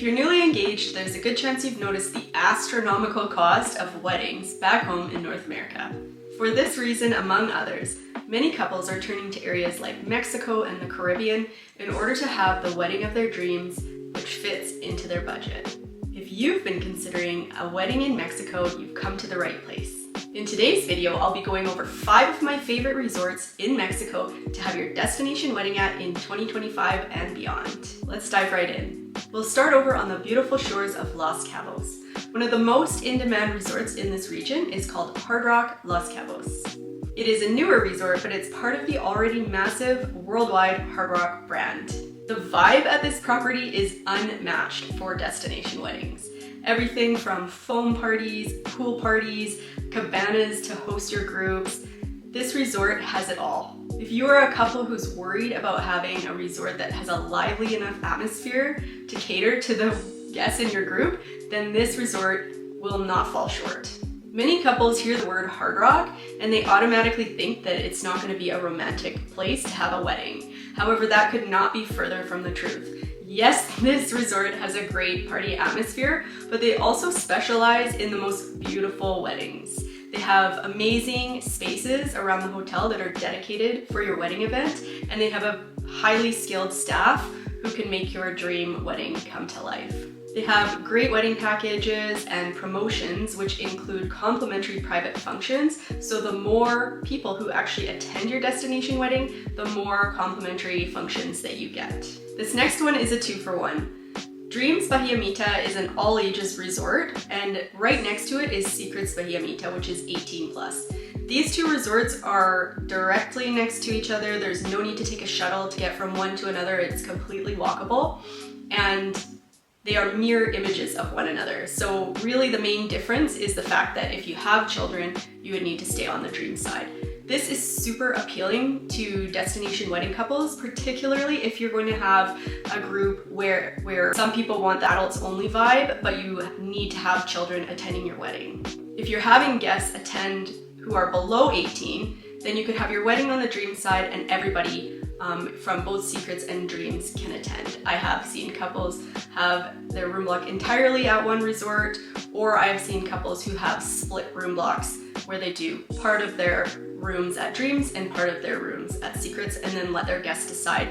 you're newly engaged, there's a good chance you've noticed the astronomical cost of weddings back home in North America. For this reason, among others, many couples are turning to areas like Mexico and the Caribbean in order to have the wedding of their dreams, which fits into their budget. If you've been considering a wedding in Mexico, you've come to the right place. In today's video, I'll be going over 5 of my favorite resorts in Mexico to have your destination wedding at in 2025 and beyond. Let's dive right in. We'll start over on the beautiful shores of Los Cabos. One of the most in-demand resorts in this region is called Hard Rock Los Cabos. It is a newer resort, but it's part of the already massive worldwide Hard Rock brand. The vibe at this property is unmatched for destination weddings. Everything from foam parties, pool parties, cabanas to host your groups. This resort has it all. If you are a couple who's worried about having a resort that has a lively enough atmosphere to cater to the guests in your group, then this resort will not fall short. Many couples hear the word Hard Rock and they automatically think that it's not going to be a romantic place to have a wedding. However, that could not be further from the truth. Yes, this resort has a great party atmosphere, but they also specialize in the most beautiful weddings. They have amazing spaces around the hotel that are dedicated for your wedding event, and they have a highly skilled staff who can make your dream wedding come to life. They have great wedding packages and promotions, which include complimentary private functions. So the more people who actually attend your destination wedding, the more complimentary functions that you get. This next one is a 2-for-1. Dreams Bahia Mita is an all-ages resort, and right next to it is Secrets Bahia Mita, which is 18+. These 2 resorts are directly next to each other. There's no need to take a shuttle to get from one to another. It's completely walkable, and they are mirror images of one another. So really the main difference is the fact that if you have children, you would need to stay on the dream side. This is super appealing to destination wedding couples, particularly if you're going to have a group where some people want the adults only vibe, but you need to have children attending your wedding. If you're having guests attend who are below 18, then you could have your wedding on the dream side and everybody from both Secrets and Dreams can attend. I have seen couples have their room block entirely at one resort, or I have seen couples who have split room blocks where they do part of their rooms at Dreams and part of their rooms at Secrets, and then let their guests decide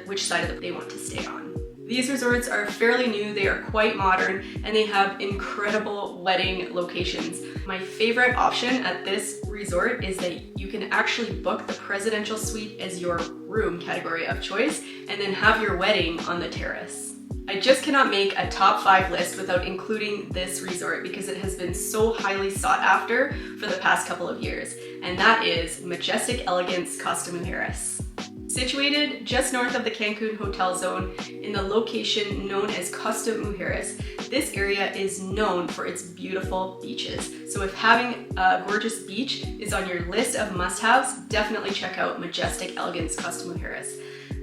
which side of it they want to stay on. These resorts are fairly new, they are quite modern, and they have incredible wedding locations. My favorite option at this resort is that you can actually book the presidential suite as your room category of choice and then have your wedding on the terrace. I just cannot make a top 5 list without including this resort because it has been so highly sought after for the past couple of years, and that is Majestic Elegance Costa Mujeres. Situated just north of the Cancun hotel zone in the location known as Costa Mujeres, this area is known for its beautiful beaches. So if having a gorgeous beach is on your list of must-haves, definitely check out Majestic Elegance Costa Mujeres.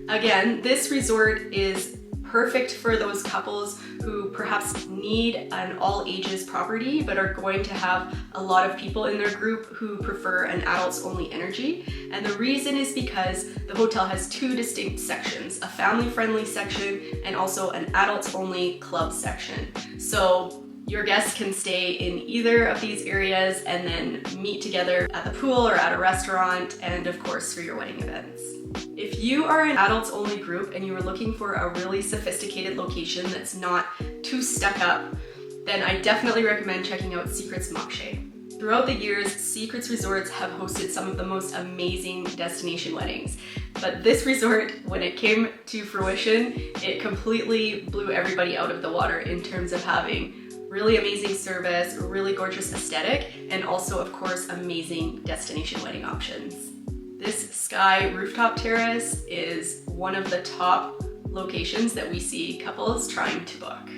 Again, this resort is perfect for those couples who perhaps need an all-ages property but are going to have a lot of people in their group who prefer an adults-only energy. And the reason is because the hotel has 2 distinct sections, a family-friendly section and also an adults-only club section. So your guests can stay in either of these areas and then meet together at the pool or at a restaurant, and of course for your wedding events. If you are an adults only group and you are looking for a really sophisticated location that's not too stuck up, then I definitely recommend checking out Secrets Mokshay. Throughout the years, Secrets resorts have hosted some of the most amazing destination weddings. But this resort, when it came to fruition, it completely blew everybody out of the water in terms of having really amazing service, really gorgeous aesthetic, and also, of course, amazing destination wedding options. This sky rooftop terrace is one of the top locations that we see couples trying to book.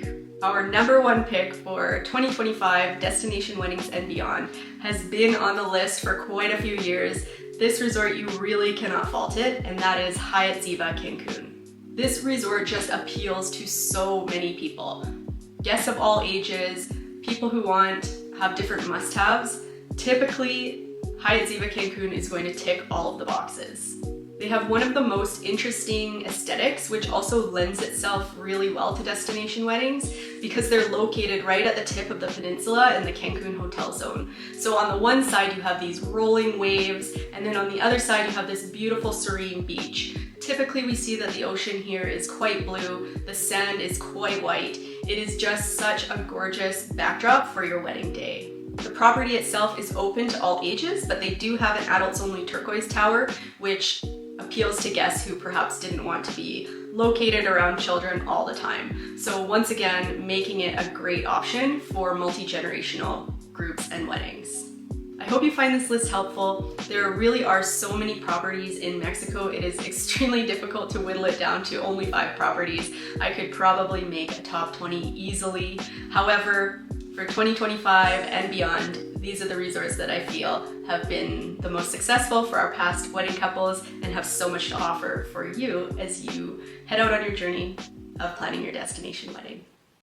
Our number 1 pick for 2025 destination weddings and beyond has been on the list for quite a few years. This resort, you really cannot fault it, and that is Hyatt Ziva Cancun. This resort just appeals to so many people. Guests of all ages, people who have different must-haves. Typically, Hyatt Ziva Cancun is going to tick all of the boxes. They have one of the most interesting aesthetics, which also lends itself really well to destination weddings because they're located right at the tip of the peninsula in the Cancun hotel zone. So on the one side you have these rolling waves, and then on the other side you have this beautiful serene beach. Typically we see that the ocean here is quite blue, the sand is quite white. It is just such a gorgeous backdrop for your wedding day. The property itself is open to all ages, but they do have an adults-only turquoise tower, which appeals to guests who perhaps didn't want to be located around children all the time. So once again, making it a great option for multi-generational groups and weddings. I hope you find this list helpful. There really are so many properties in Mexico. It is extremely difficult to whittle it down to only 5 properties. I could probably make a top 20 easily. However, for 2025 and beyond, these are the resorts that I feel have been the most successful for our past wedding couples and have so much to offer for you as you head out on your journey of planning your destination wedding.